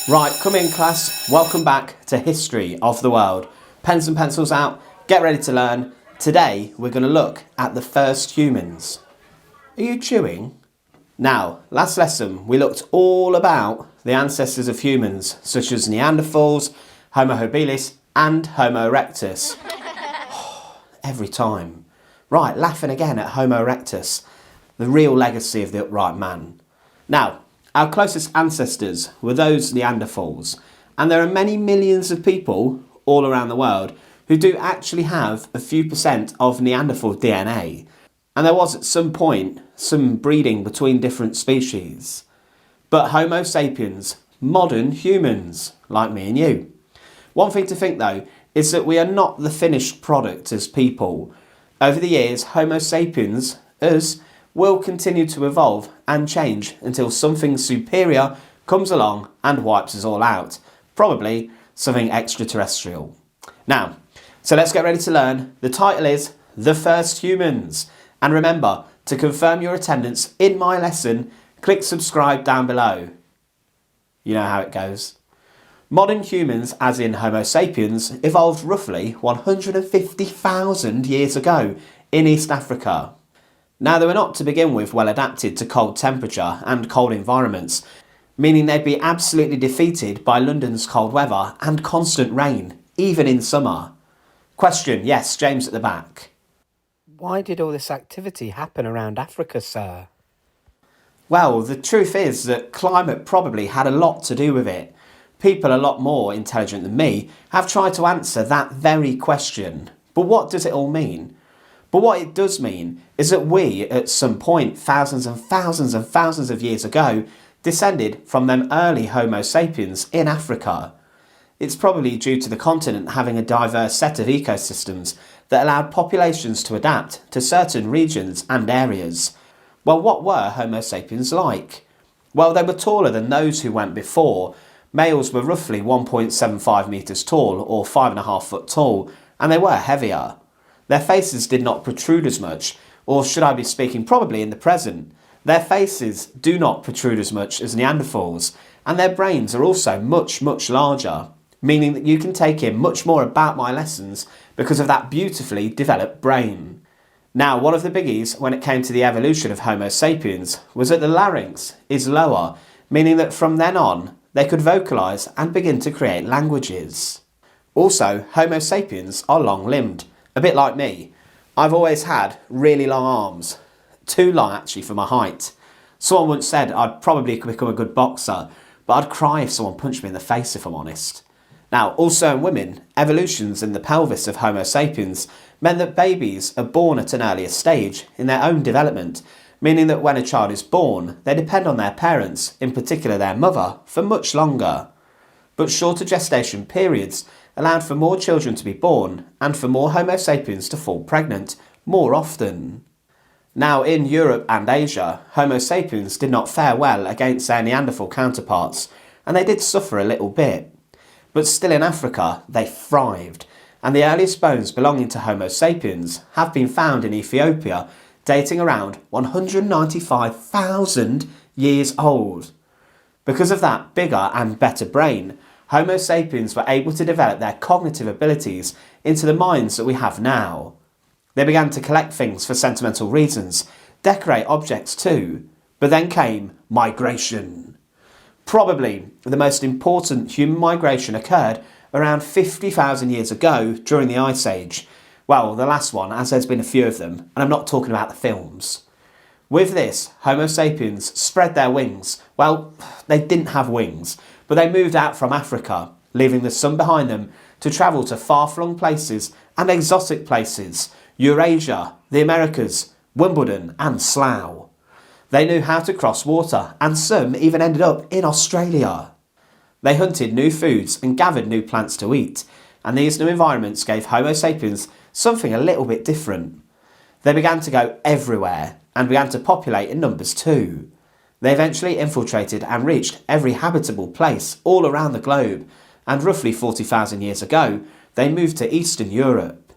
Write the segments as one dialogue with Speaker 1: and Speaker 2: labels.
Speaker 1: Right, come in class, welcome back to History of the World. Pens and pencils out, get ready to learn. Today we're going to look at the first humans. Are you chewing? Now, last lesson we looked all about the ancestors of humans such as Neanderthals, Homo habilis and Homo erectus. Every time. Right, laughing again at Homo erectus, the real legacy of the upright man. Now, our closest ancestors were those Neanderthals, and there are many millions of people all around the world who do actually have a few percent of Neanderthal DNA. And there was at some point some breeding between different species. But Homo sapiens, modern humans, like me and you. One thing to think though, is that we are not the finished product as people. Over the years, Homo sapiens, us, will continue to evolve and change until something superior comes along and wipes us all out. Probably something extraterrestrial. Now, so let's get ready to learn. The title is The First Humans. And remember, to confirm your attendance in my lesson, click subscribe down below. You know how it goes. Modern humans, as in Homo sapiens, evolved roughly 150,000 years ago in East Africa. Now, they were not to begin with well adapted to cold temperature and cold environments, meaning they'd be absolutely defeated by London's cold weather and constant rain, even in summer. Question, yes, James at the back.
Speaker 2: Why did all this activity happen around Africa, sir?
Speaker 1: Well, the truth is that climate probably had a lot to do with it. People a lot more intelligent than me have tried to answer that very question. But what does it all mean? But what it does mean is that we, at some point, thousands and thousands and thousands of years ago, descended from them early Homo sapiens in Africa. It's probably due to the continent having a diverse set of ecosystems that allowed populations to adapt to certain regions and areas. Well, what were Homo sapiens like? Well, they were taller than those who went before. Males were roughly 1.75 metres tall or 5.5 foot tall, and they were heavier. Their faces did not protrude as much, or should I be speaking probably in the present. Their faces do not protrude as much as Neanderthals, and their brains are also much, much larger, meaning that you can take in much more about my lessons because of that beautifully developed brain. Now, one of the biggies when it came to the evolution of Homo sapiens was that the larynx is lower, meaning that from then on, they could vocalise and begin to create languages. Also, Homo sapiens are long-limbed. A bit like me. I've always had really long arms. Too long actually for my height. Someone once said I'd probably become a good boxer, but I'd cry if someone punched me in the face if I'm honest. Now, also in women, evolutions in the pelvis of Homo sapiens meant that babies are born at an earlier stage in their own development, meaning that when a child is born, they depend on their parents, in particular their mother, for much longer. But shorter gestation periods allowed for more children to be born and for more Homo sapiens to fall pregnant more often. Now, in Europe and Asia, Homo sapiens did not fare well against their Neanderthal counterparts, and they did suffer a little bit. But still in Africa, they thrived, and the earliest bones belonging to Homo sapiens have been found in Ethiopia, dating around 195,000 years old. Because of that bigger and better brain, Homo sapiens were able to develop their cognitive abilities into the minds that we have now. They began to collect things for sentimental reasons, decorate objects too, but then came migration. Probably the most important human migration occurred around 50,000 years ago during the Ice Age. Well, the last one, as there's been a few of them, and I'm not talking about the films. With this, Homo sapiens spread their wings. Well, they didn't have wings, but they moved out from Africa, leaving the sun behind them to travel to far-flung places and exotic places, Eurasia, the Americas, Wimbledon and Slough. They knew how to cross water, and some even ended up in Australia. They hunted new foods and gathered new plants to eat, and these new environments gave Homo sapiens something a little bit different. They began to go everywhere and began to populate in numbers too. They eventually infiltrated and reached every habitable place all around the globe, and roughly 40,000 years ago, they moved to Eastern Europe.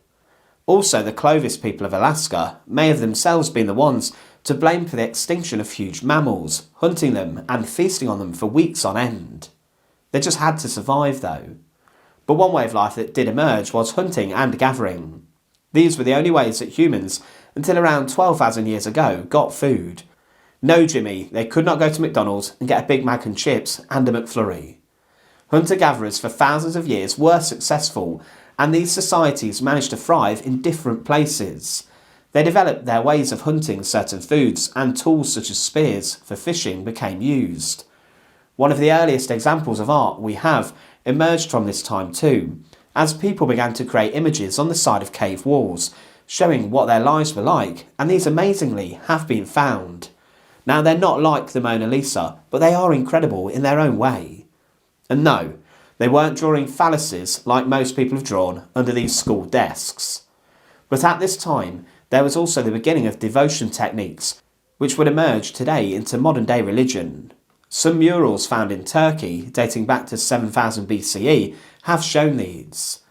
Speaker 1: Also, the Clovis people of Alaska may have themselves been the ones to blame for the extinction of huge mammals, hunting them and feasting on them for weeks on end. They just had to survive though. But one way of life that did emerge was hunting and gathering. These were the only ways that humans, until around 12,000 years ago, got food. No, Jimmy, they could not go to McDonald's and get a Big Mac and chips and a McFlurry. Hunter-gatherers for thousands of years were successful, and these societies managed to thrive in different places. They developed their ways of hunting certain foods, and tools such as spears for fishing became used. One of the earliest examples of art we have emerged from this time too, as people began to create images on the side of cave walls, showing what their lives were like, and these amazingly have been found. Now they're not like the Mona Lisa, but they are incredible in their own way. And no, they weren't drawing phalluses like most people have drawn under these school desks. But at this time, there was also the beginning of devotion techniques, which would emerge today into modern day religion. Some murals found in Turkey, dating back to 7000 BCE, have shown these.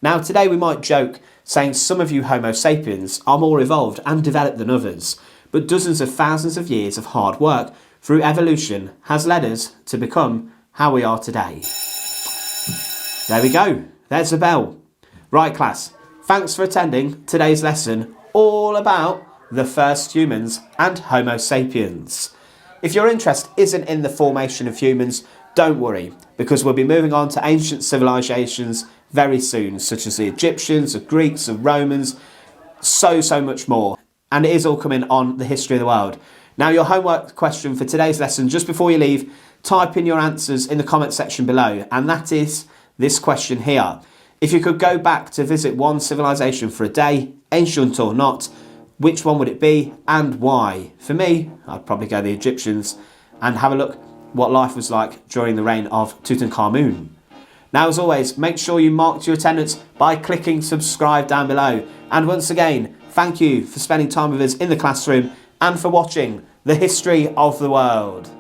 Speaker 1: Now today we might joke, saying some of you Homo sapiens are more evolved and developed than others, but dozens of thousands of years of hard work through evolution has led us to become how we are today. There we go, there's the bell. Right class, thanks for attending today's lesson all about the first humans and Homo sapiens. If your interest isn't in the formation of humans, don't worry, because we'll be moving on to ancient civilizations very soon, such as the Egyptians, the Greeks, the Romans, so much more. And it is all coming on the history of the world. Now your homework question for today's lesson, just before you leave, type in your answers in the comment section below, and that is this question here. If you could go back to visit one civilization for a day, ancient or not, which one would it be and why? For me, I'd probably go the Egyptians and have a look what life was like during the reign of Tutankhamun. Now as always, make sure you mark your attendance by clicking subscribe down below. And once again, thank you for spending time with us in the classroom and for watching the history of the world.